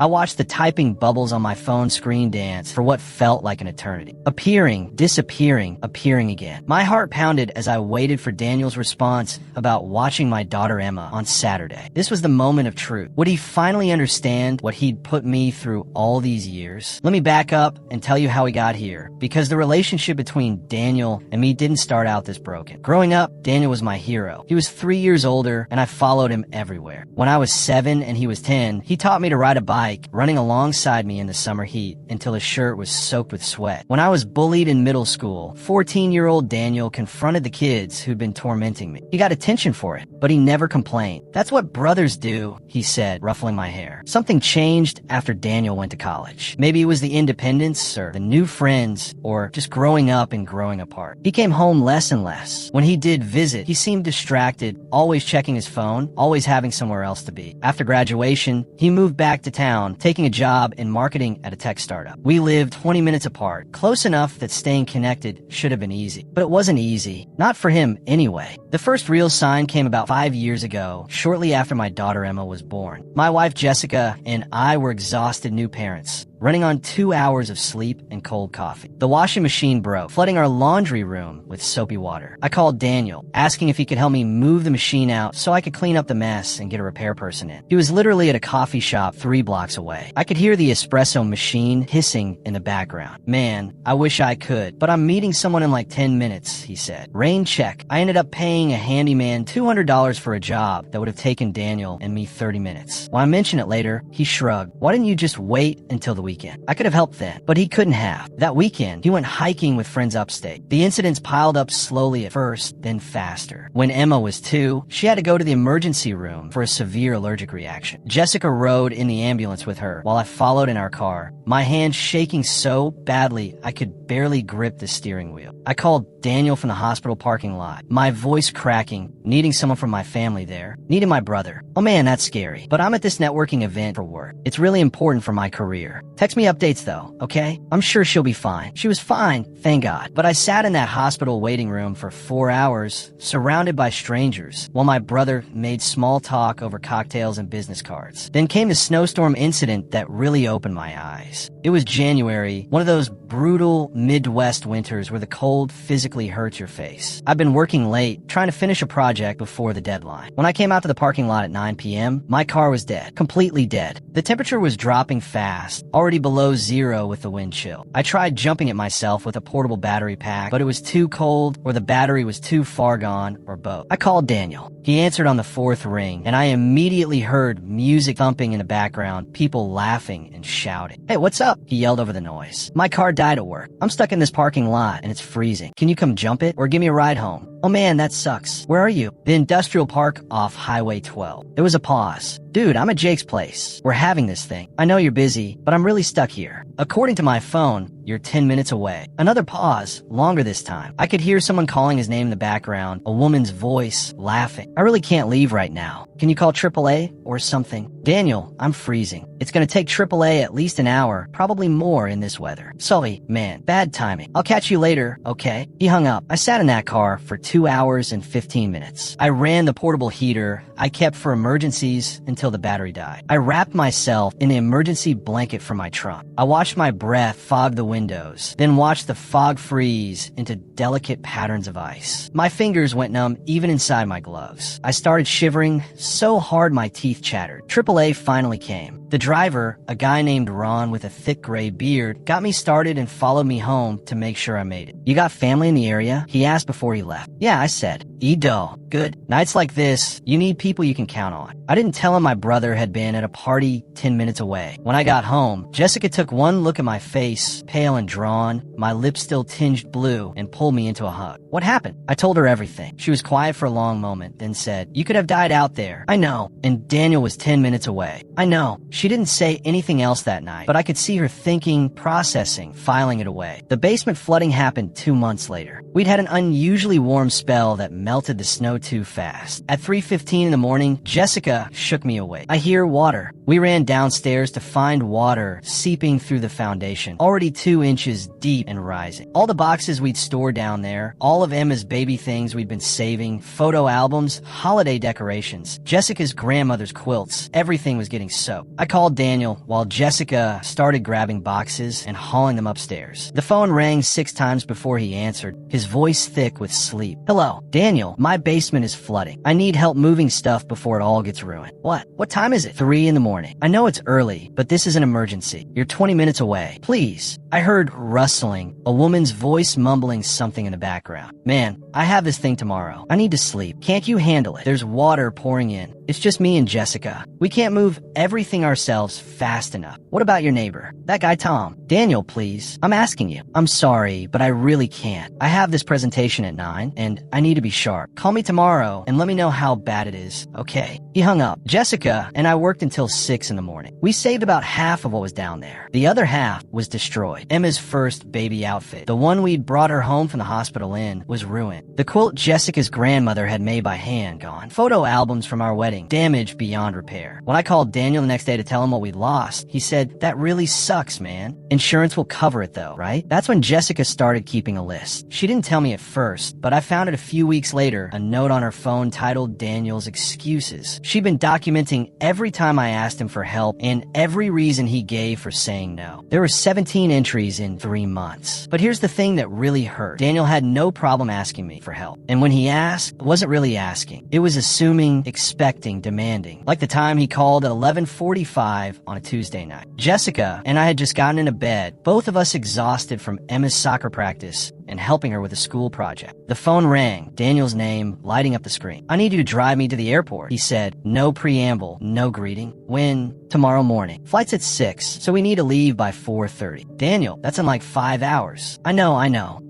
I watched the typing bubbles on my phone screen dance for what felt like an eternity. Appearing, disappearing, appearing again. My heart pounded as I waited for Daniel's response about watching my daughter Emma on Saturday. This was the moment of truth. Would he finally understand what he'd put me through all these years? Let me back up and tell you how we got here, because the relationship between Daniel and me didn't start out this broken. Growing up, Daniel was my hero. He was 3 years older, and I followed him everywhere. When I was 7 and he was 10, he taught me to ride a bike, running alongside me in the summer heat until his shirt was soaked with sweat. When I was bullied in middle school, 14-year-old Daniel confronted the kids who'd been tormenting me. He got attention for it, but he never complained. That's what brothers do, he said, ruffling my hair. Something changed after Daniel went to college. Maybe it was the independence, or the new friends, or just growing up and growing apart. He came home less and less. When he did visit, he seemed distracted, always checking his phone, always having somewhere else to be. After graduation, he moved back to town, taking a job in marketing at a tech startup. We lived 20 minutes apart, close enough that staying connected should have been easy. But it wasn't easy. Not for him, anyway. The first real sign came about 5 years ago, shortly after my daughter Emma was born. My wife Jessica and I were exhausted new parents, running on 2 hours of sleep and cold coffee. The washing machine broke, flooding our laundry room with soapy water. I called Daniel, asking if he could help me move the machine out so I could clean up the mess and get a repair person in. He was literally at a coffee shop 3 blocks away. I could hear the espresso machine hissing in the background. Man, I wish I could, but I'm meeting someone in like 10 minutes, he said. Rain check. I ended up paying a handyman $200 for a job that would have taken Daniel and me 30 minutes. When I mentioned it later, he shrugged. Why didn't you just wait until the weekend? I could have helped then, but he couldn't have. That weekend, he went hiking with friends upstate. The incidents piled up slowly at first, then faster. When Emma was 2, she had to go to the emergency room for a severe allergic reaction. Jessica rode in the ambulance with her while I followed in our car, my hand shaking so badly I could barely grip the steering wheel. I called Daniel from the hospital parking lot, my voice cracking, needing someone from my family there, needing my brother. Oh man, that's scary. But I'm at this networking event for work. It's really important for my career. Text me updates though, okay? I'm sure she'll be fine. She was fine, thank God. But I sat in that hospital waiting room for 4 hours, surrounded by strangers, while my brother made small talk over cocktails and business cards. Then came the snowstorm incident that really opened my eyes. It was January, one of those brutal Midwest winters where the cold physically hurts your face. I've been working late, trying to finish a project before the deadline. When I came out to the parking lot at 9 p.m., my car was dead. Completely dead. The temperature was dropping fast, already below 0 with the wind chill. I tried jumping it myself with a portable battery pack, but it was too cold, or the battery was too far gone, or both. I called Daniel. He answered on the 4th ring, and I immediately heard music thumping in the background, people laughing and shouting. Hey, what's up? He yelled over the noise. My car died at work. I'm stuck in this parking lot, and it's freezing. Can you come jump it, or give me a ride home? Oh man, that sucks. Where are you? The industrial park off Highway 12. There was a pause. Dude, I'm at Jake's place. We're having this thing. I know you're busy, but I'm really stuck here. According to my phone, you're 10 minutes away. Another pause, longer this time. I could hear someone calling his name in the background, a woman's voice, laughing. I really can't leave right now. Can you call AAA or something? Daniel, I'm freezing. It's gonna take AAA at least an hour, probably more in this weather. Sully, man, bad timing. I'll catch you later, okay? He hung up. I sat in that car for 2 hours and 15 minutes. I ran the portable heater I kept for emergencies until the battery died. I wrapped myself in the emergency blanket from my trunk. I watched my breath fog the windows, then watched the fog freeze into delicate patterns of ice. My fingers went numb even inside my gloves. I started shivering so hard my teeth chattered. AAA finally came. The driver, a guy named Ron with a thick gray beard, got me started and followed me home to make sure I made it. You got family in the area? He asked before he left. Yeah, I said. Edo. Good. Nights like this, you need people you can count on. I didn't tell him my brother had been at a party 10 minutes away. When I got home, Jessica took one look at my face, pale and drawn, my lips still tinged blue, and pulled me into a hug. What happened? I told her everything. She was quiet for a long moment, then said, you could have died out there. I know. And Daniel was 10 minutes away. I know. She didn't say anything else that night, but I could see her thinking, processing, filing it away. The basement flooding happened 2 months later. We'd had an unusually warm spell that melted the snow too fast. At 3:15 in the morning, Jessica shook me awake. I hear water. We ran downstairs to find water seeping through the foundation, already 2 inches deep and rising. All the boxes we'd stored down there, all of Emma's baby things we'd been saving, photo albums, holiday decorations, Jessica's grandmother's quilts, everything was getting soaked. I called Daniel while Jessica started grabbing boxes and hauling them upstairs. The phone rang 6 times before he answered, his voice thick with sleep. Hello, Daniel, my basement is flooding. I need help moving stuff before it all gets ruined. What time is it? 3 in the morning. I know it's early, but this is an emergency. You're 20 minutes away. Please. I heard rustling, a woman's voice mumbling something in the background. Man, I have this thing tomorrow. I need to sleep. Can't you handle it? There's water pouring in. It's just me and Jessica. We can't move everything ourselves fast enough. What about your neighbor? That guy Tom. Daniel, please. I'm asking you. I'm sorry, but I really can't. I have this presentation at 9, and I need to be sharp. Call me tomorrow and let me know how bad it is. Okay. He hung up. Jessica and I worked until 6 in the morning. We saved about half of what was down there. The other half was destroyed. Emma's first baby outfit, the one we'd brought her home from the hospital in, was ruined. The quilt Jessica's grandmother had made by hand gone. Photo albums from our wedding, damaged beyond repair. When I called Daniel the next day to tell him what we'd lost, he said, that really sucks, man. Insurance will cover it though, right? That's when Jessica started keeping a list. She didn't tell me at first, but I found it a few weeks later, a note on her phone titled Daniel's Excuses. She'd been documenting every time I asked him for help and every reason he gave for saying no. There were 17 entries in 3 months. But here's the thing that really hurt. Daniel had no problem asking me for help. And when he asked, it wasn't really asking. It was assuming, expecting, demanding. Like the time he called at 11:45 on a Tuesday night. Jessica and I had just gotten into bed, both of us exhausted from Emma's soccer practice and helping her with a school project. The phone rang, Daniel's name lighting up the screen. I need you to drive me to the airport, he said. No preamble, no greeting. When? Tomorrow morning. Flight's at 6, so we need to leave by 4:30. Daniel, that's in like 5 hours. I know.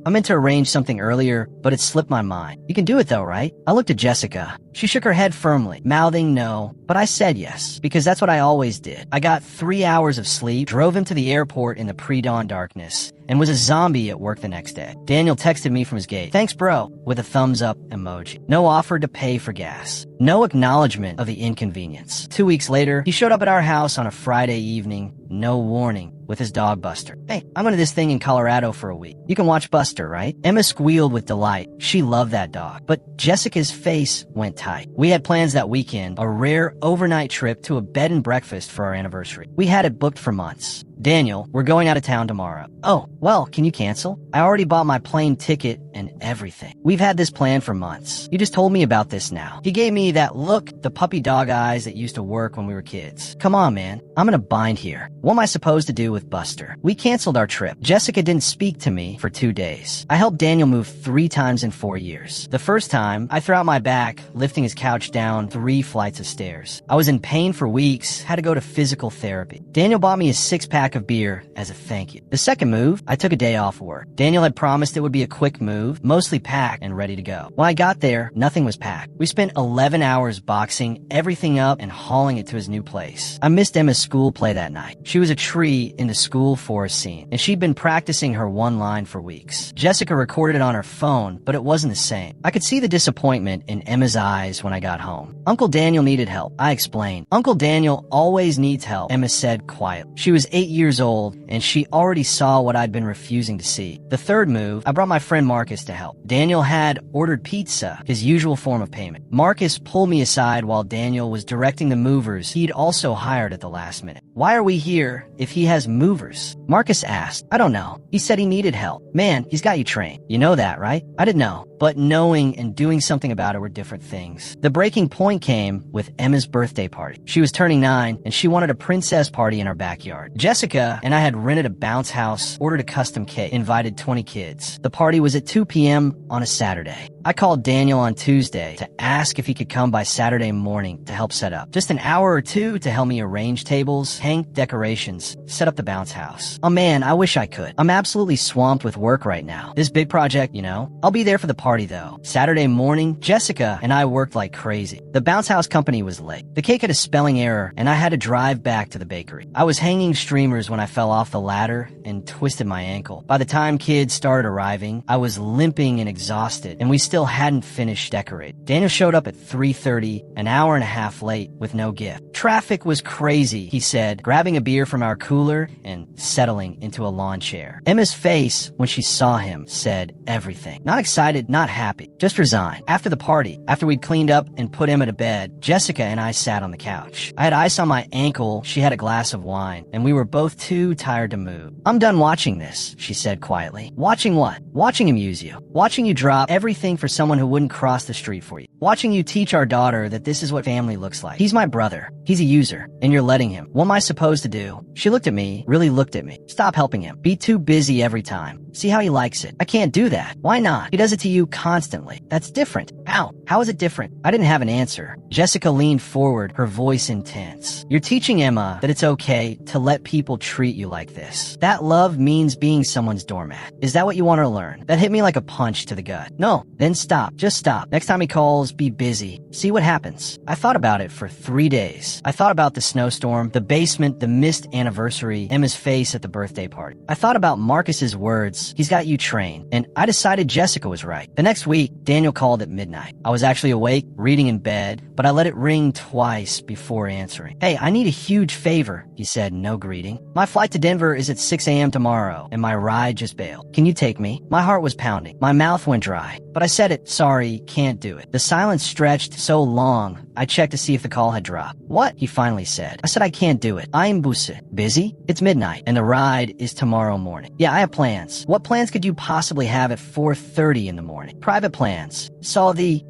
I meant to arrange something earlier, but it slipped my mind. You can do it though, right? I looked at Jessica. She shook her head firmly, mouthing no, but I said yes, because that's what I always did. I got 3 hours of sleep, drove him to the airport in the pre-dawn darkness, and was a zombie at work the next day. Daniel texted me from his gate, thanks bro, with a thumbs up emoji. No offer to pay for gas. No acknowledgement of the inconvenience. 2 weeks later, he showed up at our house on a Friday evening, no warning, with his dog Buster. Hey, I'm going to this thing in Colorado for a week. You can watch Buster, right? Emma squealed with delight. She loved that dog. But Jessica's face went tight. We had plans that weekend, a rare overnight trip to a bed and breakfast for our anniversary. We had it booked for months. Daniel, we're going out of town tomorrow. Oh, well, can you cancel? I already bought my plane ticket and everything. We've had this plan for months. You just told me about this now. He gave me that look, the puppy dog eyes that used to work when we were kids. Come on, man. I'm in a bind here. What am I supposed to do with Buster? We canceled our trip. Jessica didn't speak to me for 2 days. I helped Daniel move 3 times in 4 years. The first time, I threw out my back, lifting his couch down 3 flights of stairs. I was in pain for weeks, had to go to physical therapy. Daniel bought me a 6-pack of beer as a thank you. The second move, I took a day off work. Daniel had promised it would be a quick move, mostly packed and ready to go. When I got there, nothing was packed. We spent 11 hours boxing everything up and hauling it to his new place. I missed Emma's school play that night. She was a tree in the school forest scene, and she'd been practicing her one line for weeks. Jessica recorded it on her phone, but it wasn't the same. I could see the disappointment in Emma's eyes when I got home. Uncle Daniel needed help. I explained. Uncle Daniel always needs help, Emma said quietly. She was 8 years old, and she already saw what I'd been refusing to see. The third move, I brought my friend Marcus to help. Daniel had ordered pizza, his usual form of payment. Marcus pulled me aside while Daniel was directing the movers he'd also hired at the last minute. Why are we here if he has movers? Marcus asked. I don't know. He said he needed help. Man, he's got you trained. You know that, right? I didn't know. But knowing and doing something about it were different things. The breaking point came with Emma's birthday party. She was turning 9, and she wanted a princess party in our backyard. Jessica and I had rented a bounce house, ordered a custom cake, invited 20 kids. The party was at 2 p.m. on a Saturday. I called Daniel on Tuesday to ask if he could come by Saturday morning to help set up. Just an hour or 2 to help me arrange tables, hang decorations, set up the bounce house. Oh man, I wish I could. I'm absolutely swamped with work right now. This big project, you know. I'll be there for the party though. Saturday morning, Jessica and I worked like crazy. The bounce house company was late. The cake had a spelling error, and I had to drive back to the bakery. I was hanging streamers when I fell off the ladder and twisted my ankle. By the time kids started arriving, I was limping and exhausted, and we still hadn't finished decorating. Daniel showed up at 3:30, an hour and a half late, with no gift. Traffic was crazy, he said, grabbing a beer from our cooler and settling into a lawn chair. Emma's face, when she saw him, said everything. Not excited, not happy, just resigned. After the party, after we'd cleaned up and put Emma to bed, Jessica and I sat on the couch. I had ice on my ankle, she had a glass of wine, and we were both too tired to move. "I'm done watching this," she said quietly. "Watching what?" "Watching him use you. Watching you drop everything for someone who wouldn't cross the street for you. Watching you teach our daughter that this is what family looks like. He's my brother. He's a user, and you're letting him. What am I supposed to do?" She looked at me, really looked at me. "Stop helping him. Be too busy every time. See how he likes it." "I can't do that." "Why not? He does it to you constantly." "That's different." "How? How is it different?" I didn't have an answer. Jessica leaned forward, her voice intense. "You're teaching Emma that it's okay to let people treat you like this. That love means being someone's doormat. Is that what you want her to learn?" That hit me like a punch to the gut. "No." "Then stop. Just stop. Next time he calls, be busy. See what happens." I thought about it for 3 days. I thought about the snowstorm, the basement, the missed anniversary, Emma's face at the birthday party. I thought about Marcus's words, "He's got you trained," and I decided Jessica was right. The next week, Daniel called at midnight. I was actually awake, reading in bed, but I let it ring twice before answering. "Hey, I need a huge favor," he said, no greeting. "My flight to Denver is at 6 a.m. tomorrow, and my ride just bailed. Can you take me?" My heart was pounding. My mouth went dry, but I said it. "Sorry, can't do it." The silence stretched so long, I checked to see if the call had dropped. "What?" he finally said. I said, "I can't do it. I'm busy. It's midnight, and the ride is tomorrow morning." "Yeah, I have plans." "What plans could you possibly have at 4:30 in the morning?" "Private plans."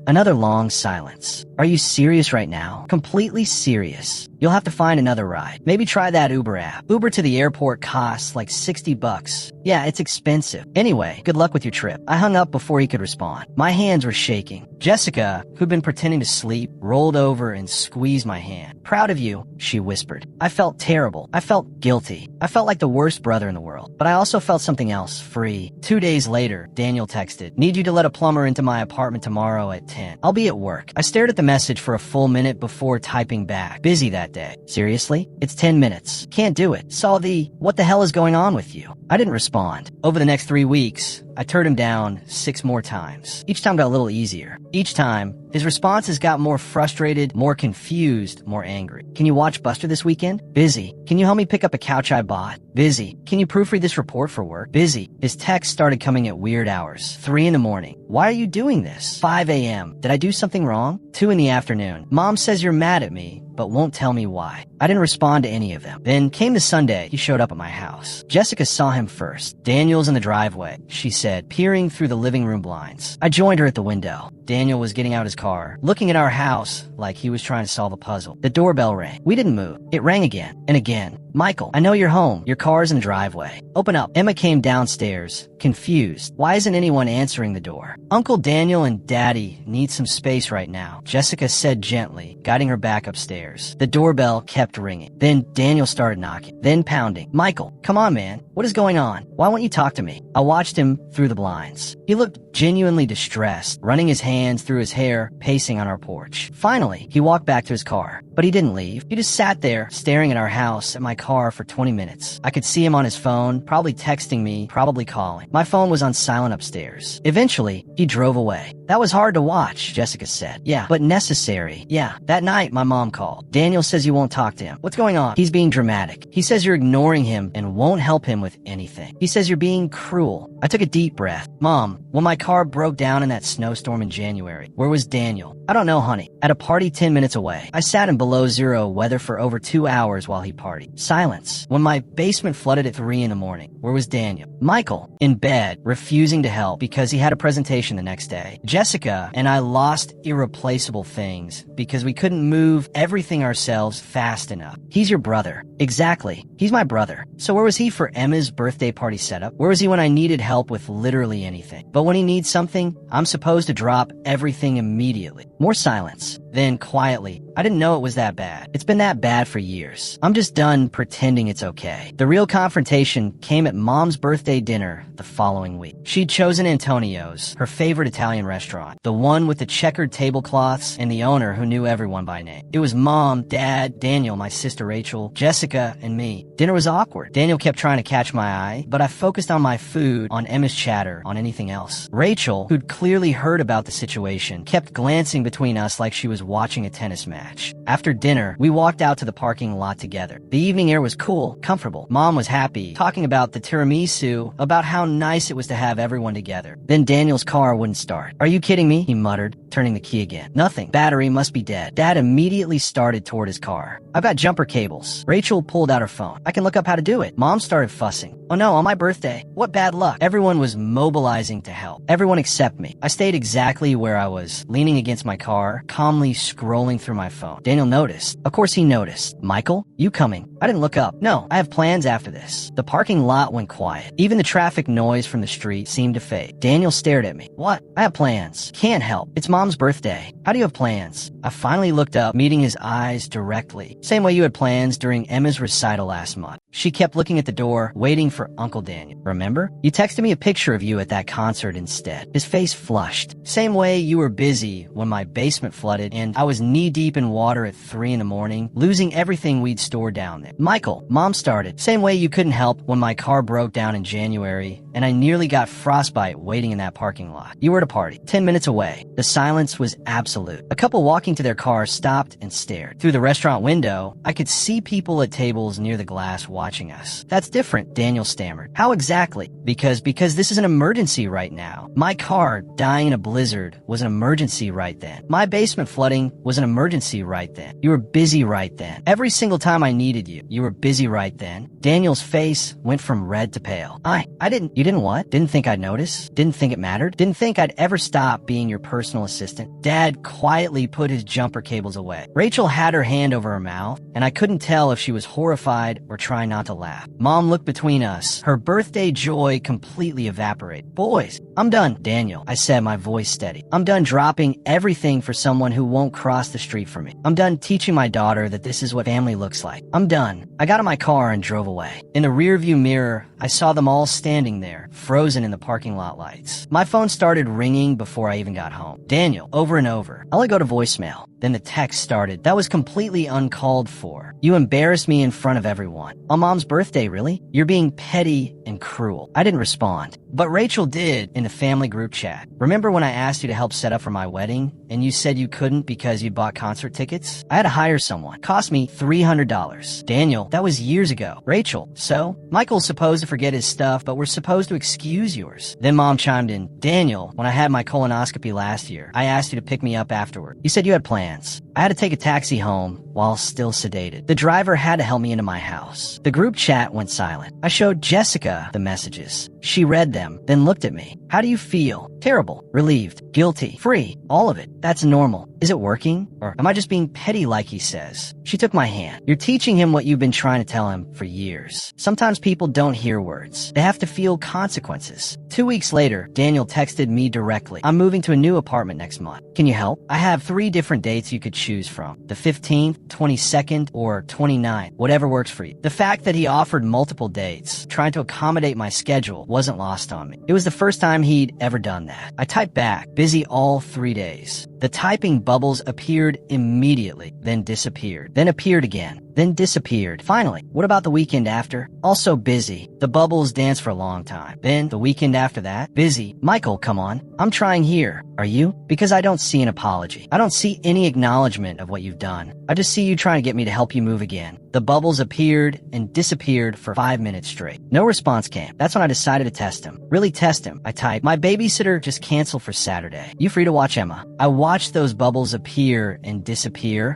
Another long silence. "Are you serious right now?" "Completely serious. You'll have to find another ride. Maybe try that Uber app. Uber to the airport costs like $60. Yeah, it's expensive. Anyway, good luck with your trip." I hung up before he could respond. My hands were shaking. Jessica, who'd been pretending to sleep, rolled over and squeezed my hand. "Proud of you," she whispered. I felt terrible. I felt guilty. I felt like the worst brother in the world. But I also felt something else, free. 2 days later, Daniel texted, "Need you to let a plumber into my apartment tomorrow at 10. I'll be at work." I stared at the message for a full minute before typing back. "Busy that day." "Seriously? It's 10 minutes. Can't do it." "What the hell is going on with you?" I didn't respond. Over the next 3 weeks, I turned him down 6 more times. Each time got a little easier. Each time, his responses got more frustrated, more confused, more angry. "Can you watch Buster this weekend?" "Busy." "Can you help me pick up a couch I bought?" "Busy." "Can you proofread this report for work?" "Busy." His texts started coming at weird hours. 3 in the morning. "Why are you doing this?" 5 a.m. "Did I do something wrong?" 2 in the afternoon. "Mom says you're mad at me, but won't tell me why." I didn't respond to any of them. Then came the Sunday he showed up at my house. Jessica saw him first. "Daniel's in the driveway," she said, peering through the living room blinds. I joined her at the window. Daniel was getting out his car, looking at our house like he was trying to solve a puzzle. The doorbell rang. We didn't move. It rang again and again. "Michael, I know you're home. Your car's in the driveway. Open up." Emma came downstairs, confused. Why isn't anyone answering the door? "Uncle Daniel and Daddy need some space right now," Jessica said gently, guiding her back upstairs. The doorbell kept ringing. Then Daniel started knocking, then pounding. "Michael, come on, man. What is going on? Why won't you talk to me?" I watched him through the blinds. He looked genuinely distressed, running his hands through his hair, pacing on our porch. Finally, he walked back to his car. But he didn't leave. He just sat there, staring at our house, at my car for 20 minutes. I could see him on his phone, probably texting me, probably calling. My phone was on silent upstairs. Eventually, he drove away. "That was hard to watch," Jessica said. "Yeah, but necessary." "Yeah." That night, my mom called. "Daniel says you won't talk to him. What's going on?" "He's being dramatic. He says you're ignoring him and won't help him with anything. He says you're being cruel." I took a deep breath. "Mom, when my car broke down in that snowstorm in January, where was Daniel?" "I don't know, honey. At a party 10 minutes away. I sat in below zero weather for over 2 hours while he partied." Silence. "When my basement flooded at 3 in the morning, where was Daniel?" "Michael, in bed, refusing to help because he had a presentation the next day." Jessica and I lost irreplaceable things because we couldn't move everything ourselves fast enough. "He's your brother." "Exactly. He's my brother." So where was he for Emma's birthday party setup? Where was he when I needed help with literally anything? But when he needs something, I'm supposed to drop everything immediately. More silence. Then, quietly, I didn't know it was that bad. It's been that bad for years. I'm just done pretending it's okay. The real confrontation came at Mom's birthday dinner the following week. She'd chosen Antonio's, her favorite Italian restaurant, the one with the checkered tablecloths and the owner who knew everyone by name. It was Mom, Dad, Daniel, my sister Rachel, Jessica, and me. Dinner was awkward. Daniel kept trying to catch my eye, but I focused on my food, on Emma's chatter, on anything else. Rachel, who'd clearly heard about the situation, kept glancing between us like she was watching a tennis match. After dinner, we walked out to the parking lot together. The evening air was cool, comfortable. Mom was happy, talking about the tiramisu, about how nice it was to have everyone together. Then Daniel's car wouldn't start. "Are you kidding me?" he muttered, turning the key again. "Nothing. Battery must be dead." Dad immediately started toward his car. "I've got jumper cables." Rachel pulled out her phone. "I can look up how to do it." Mom started fussing. "Oh no, on my birthday. What bad luck." Everyone was mobilizing to help. Everyone except me. I stayed exactly where I was, leaning against my car, calmly scrolling through my phone. Daniel noticed. Of course he noticed. "Michael, you coming?" I didn't look up. "No, I have plans after this." The parking lot went quiet. Even the traffic noise from the street seemed to fade. Daniel stared at me. "What?" "I have plans." "Can't help. It's Mom's birthday." "How do you have plans?" I finally looked up, meeting his eyes directly. "Same way you had plans during Emma's recital last month." She kept looking at the door, waiting for Uncle Daniel. "Remember? You texted me a picture of you at that concert instead." His face flushed. "Same way you were busy when my basement flooded and I was knee-deep in water at 3 in the morning, losing everything we'd stored down there." "Michael," Mom started. "Same way you couldn't help when my car broke down in January and I nearly got frostbite waiting in that parking lot. You were at a party, 10 minutes away." The silence was absolute. A couple walking to their car stopped and stared. Through the restaurant window, I could see people at tables near the glass watching us. "That's different," Daniel stammered. "How exactly?" Because this is an emergency right now. My car dying in a blizzard was an emergency right then. My basement flooding was an emergency right then. You were busy right then. Every single time I needed you, you were busy right then. Daniel's face went from red to pale. You didn't what? Didn't think I'd notice? Didn't think it mattered? Didn't think I'd ever stop being your personal assistant?" Dad quietly put his jumper cables away. Rachel had her hand over her mouth, and I couldn't tell if she was horrified or trying not to laugh. Mom looked between us. Her birthday joy completely evaporated. "Boys, I'm done." "Daniel," I said, my voice steady. "I'm done dropping everything for someone who won't cross the street for me. I'm done teaching my daughter that this is what family looks like. I'm done." I got in my car and drove away. In the rearview mirror, I saw them all standing there, frozen in the parking lot lights. My phone started ringing before I even got home. "Daniel," over and over. I let go to voicemail. Then the text started. "That was completely uncalled for. You embarrassed me in front of everyone." "On Mom's birthday, really? You're being petty and cruel." I didn't respond. But Rachel did in the family group chat. "Remember when I asked you to help set up for my wedding and you said you couldn't because you'd bought concert tickets? I had to hire someone. Cost me $300. "Daniel, that was years ago." "Rachel, so? Michael's supposed to forget his stuff, but we're supposed to excuse yours." Then Mom chimed in. "Daniel, when I had my colonoscopy last year, I asked you to pick me up afterward. You said you had plans. I had to take a taxi home while still sedated. The driver had to help me into my house." The group chat went silent. I showed Jessica the messages. She read them, then looked at me. "How do you feel?" "Terrible, relieved, guilty, free, all of it. That's normal. Is it working? Or am I just being petty like he says?" She took my hand. "You're teaching him what you've been trying to tell him for years. Sometimes people don't hear words. They have to feel consequences." 2 weeks later, Daniel texted me directly. "I'm moving to a new apartment next month. Can you help? I have 3 different dates you could choose from. The 15th, 22nd, or 29th. Whatever works for you." The fact that he offered multiple dates, trying to accommodate my schedule, wasn't lost on me. It was the first time he'd ever done that. I typed back, "Busy all 3 days." The typing bubbles appeared immediately, then disappeared, then appeared again, then disappeared. Finally, "What about the weekend after?" "Also busy." The bubbles danced for a long time. Then, the weekend after that, "Busy." "Michael, come on. I'm trying here. Are you?" Because I don't see an apology. I don't see any acknowledgement of what you've done. I just see you trying to get me to help you move again. The bubbles appeared and disappeared for 5 minutes straight. No response came. That's when I decided to test him. Really test him. I typed, "My babysitter just canceled for Saturday. You free to watch Emma?" I watched those bubbles appear and disappear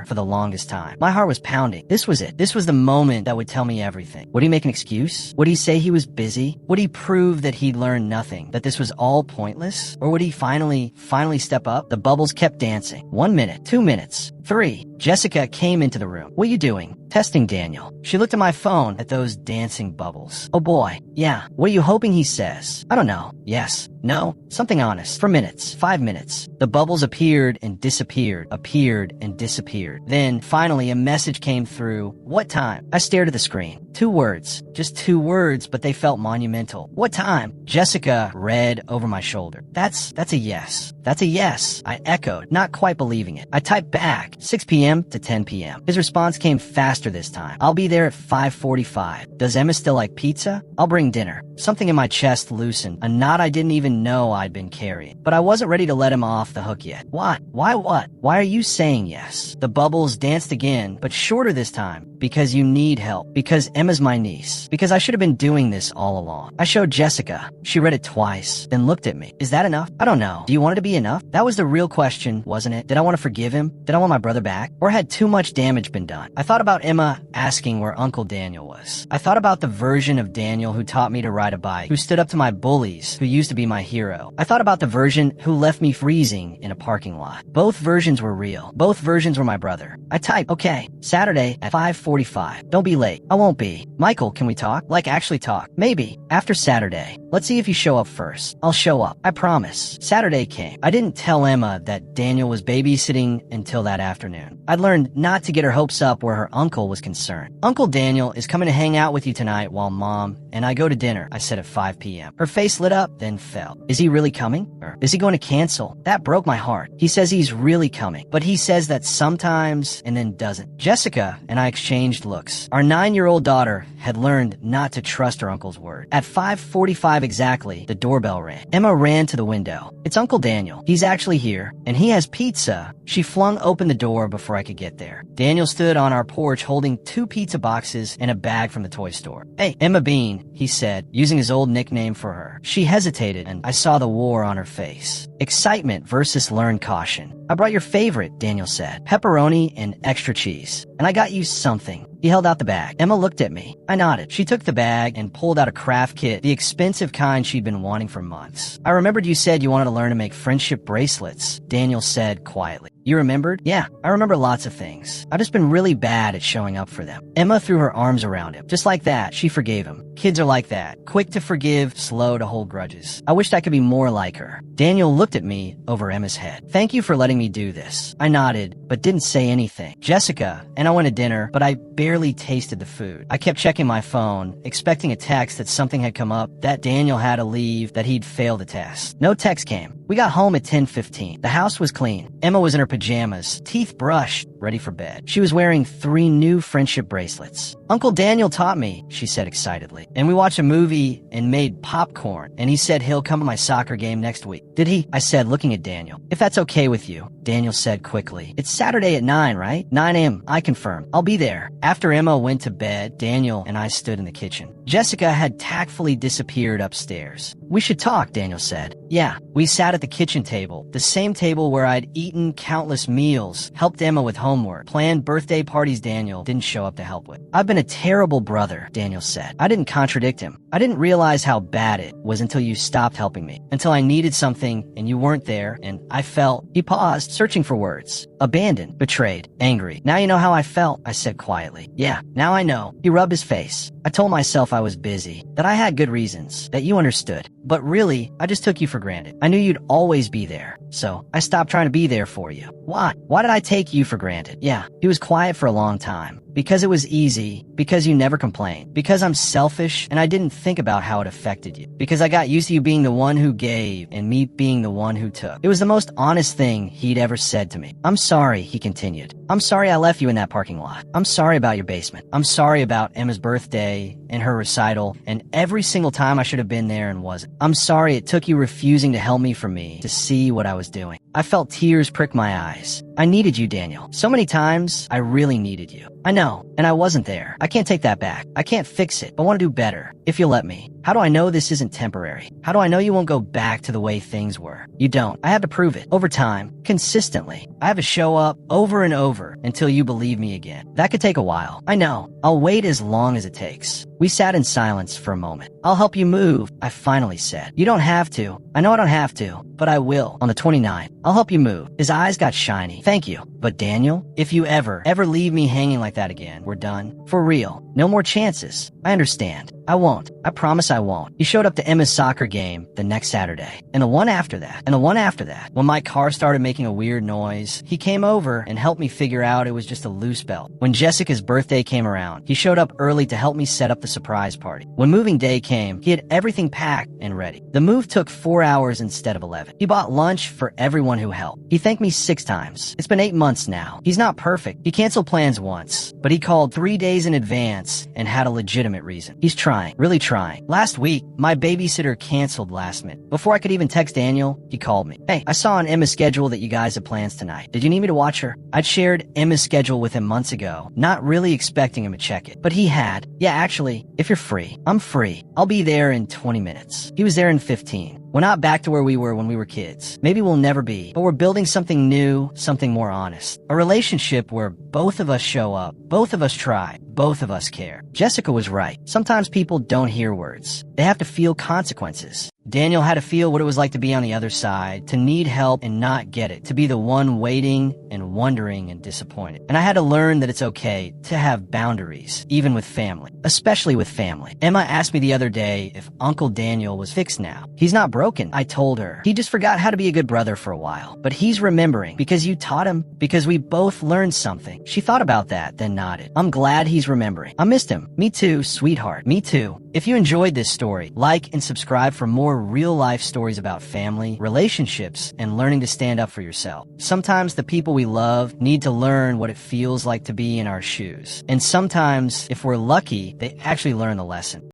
for the longest time. My heart was pounding. This was it. This was the moment that would tell me everything. Would he make an excuse? Would he say he was busy? Would he prove that he'd learned nothing, that this was all pointless? Or would he finally step up? The bubbles kept dancing. 1 minute, 2 minutes, 3. Jessica came into the room. "What are you doing?" Testing Daniel. She looked at my phone at those dancing bubbles. Oh boy. Yeah. What are you hoping he says? I don't know. Yes. No. Something honest. For minutes. 5 minutes. The bubbles appeared and disappeared. Appeared and disappeared. Then, finally, a message came through. What time? I stared at the screen. 2 words. Just 2 words, but they felt monumental. What time? Jessica read over my shoulder. That's a yes. That's a yes. I echoed, not quite believing it. I typed back, 6 p.m. to 10 p.m. His response came faster this time. I'll be there at 5:45. Does Emma still like pizza? I'll bring dinner. Something in my chest loosened, a knot I didn't even know I'd been carrying. But I wasn't ready to let him off the hook yet. What? Why what? Why are you saying yes? The bubbles danced again, but shorter this time. Because you need help. Because Emma's my niece. Because I should have been doing this all along. I showed Jessica. She read it twice, then looked at me. Is that enough? I don't know. Do you want it to be enough? That was the real question, wasn't it? Did I want to forgive him? Did I want my brother back? Or had too much damage been done? I thought about Emma asking where Uncle Daniel was. I thought about the version of Daniel who taught me to ride a bike, who stood up to my bullies, who used to be my hero. I thought about the version who left me freezing in a parking lot. Both versions were real. Both versions were my brother. I typed, okay, Saturday at 5:45. Don't be late. I won't be. Michael, can we talk? Like actually talk? Maybe. After Saturday. Let's see if you show up first. I'll show up. I promise. Saturday came. I didn't tell Emma that Daniel was babysitting until that afternoon. I'd learned not to get her hopes up where her uncle was concerned. Uncle Daniel is coming to hang out with you tonight while Mom and I go to dinner, I said at 5 p.m. Her face lit up, then fell. Is he really coming? Or is he going to cancel? That broke my heart. He says he's really coming, but he says that sometimes and then doesn't. Jessica and I exchanged looks. Our 9-year-old daughter had learned not to trust her uncle's word. At 5:45 exactly, the doorbell rang. Emma ran to the window. It's Uncle Daniel. He's actually here, and he has pizza. She flung open the door before I could get there. Daniel stood on our porch holding 2 pizza boxes and a bag from the toy store. Hey, Emma Bean, he said, using his old nickname for her. She hesitated, and I saw the war on her face. Excitement versus learned caution. I brought your favorite, Daniel said. Pepperoni and extra cheese. And I got you something. He held out the bag. Emma looked at me. I nodded. She took the bag and pulled out a craft kit, the expensive kind she'd been wanting for months. I remembered you said you wanted to learn to make friendship bracelets, Daniel said quietly. You remembered? Yeah, I remember lots of things. I've just been really bad at showing up for them. Emma threw her arms around him. Just like that, she forgave him. Kids are like that. Quick to forgive, slow to hold grudges. I wished I could be more like her. Daniel looked at me over Emma's head. Thank you for letting me do this. I nodded, but didn't say anything. Jessica and I went to dinner, but I barely tasted the food. I kept checking my phone, expecting a text that something had come up, that Daniel had to leave, that he'd failed the test. No text came. We got home at 10:15. The house was clean. Emma was in her pajamas, teeth brushed, ready for bed. She was wearing 3 new friendship bracelets. Uncle Daniel taught me, she said excitedly. And we watched a movie and made popcorn, and he said he'll come to my soccer game next week. Did he? I said, looking at Daniel. If that's okay with you, Daniel said quickly. It's Saturday at 9, right? 9 a.m. I confirmed. I'll be there. After Emma went to bed, Daniel and I stood in the kitchen. Jessica had tactfully disappeared upstairs. We should talk, Daniel said. Yeah, we sat at the kitchen table, the same table where I'd eaten countless meals, helped Emma with homework, planned birthday parties Daniel didn't show up to help with. I've been a terrible brother, Daniel said. I didn't contradict him. I didn't realize how bad it was until you stopped helping me, until I needed something and you weren't there, and I felt... He paused, searching for words. Abandoned, betrayed, angry. Now you know how I felt, I said quietly. Yeah, now I know. He rubbed his face. I told myself I was busy, that I had good reasons, that you understood. But really, I just took you for granted. I knew you'd always be there, so I stopped trying to be there for you. Why? Why did I take you for granted? Yeah, he was quiet for a long time. Because it was easy, because you never complained, because I'm selfish and I didn't think about how it affected you, because I got used to you being the one who gave and me being the one who took. It was the most honest thing he'd ever said to me. I'm sorry, he continued. I'm sorry I left you in that parking lot. I'm sorry about your basement. I'm sorry about Emma's birthday and her recital and every single time I should have been there and wasn't. I'm sorry it took you refusing to help me for me to see what I was doing. I felt tears prick my eyes. I needed you, Daniel. So many times, I really needed you. I know, and I wasn't there. I can't take that back. I can't fix it, but I want to do better, if you'll let me. How do I know this isn't temporary? How do I know you won't go back to the way things were? You don't. I have to prove it. Over time. Consistently. I have to show up over and over until you believe me again. That could take a while. I know. I'll wait as long as it takes. We sat in silence for a moment. I'll help you move, I finally said. You don't have to. I know I don't have to, but I will. On the 29th, I'll help you move. His eyes got shiny. Thank you. But Daniel, if you ever leave me hanging like that again, we're done. For real. No more chances. I understand. I won't. I promise I won't. He showed up to Emma's soccer game the next Saturday. And the one after that. And the one after that. When my car started making a weird noise, he came over and helped me figure out it was just a loose belt. When Jessica's birthday came around, he showed up early to help me set up the surprise party. When moving day came, he had everything packed and ready. The move took 4 hours instead of 11. He bought lunch for everyone who helped. He thanked me 6 times. It's been 8 months now. He's not perfect. He canceled plans once, but he called 3 days in advance and had a legitimate reason. He's trying, really trying. Last week, my babysitter canceled last minute. Before I could even text Daniel, he called me. Hey, I saw on Emma's schedule that you guys have plans tonight. Did you need me to watch her? I'd shared Emma's schedule with him months ago, not really expecting him to check it. But he had. Yeah, actually, if you're free, I'm free. I'll be there in 20 minutes. He was there in 15. We're not back to where we were when we were kids. Maybe we'll never be, but we're building something new, something more honest. A relationship where both of us show up, both of us try, both of us care. Jessica was right. Sometimes people don't hear words. They have to feel consequences. Daniel had to feel what it was like to be on the other side, to need help and not get it, to be the one waiting and wondering and disappointed. And I had to learn that it's okay to have boundaries, even with family, especially with family. Emma asked me the other day if Uncle Daniel was fixed now. He's not broken, I told her. He just forgot how to be a good brother for a while. But he's remembering because you taught him, because we both learned something. She thought about that, then nodded. I'm glad he's remembering. I missed him. Me too, sweetheart. Me too. If you enjoyed this story, like and subscribe for more real-life stories about family, relationships, and learning to stand up for yourself. Sometimes the people we love need to learn what it feels like to be in our shoes. And sometimes, if we're lucky, they actually learn the lesson.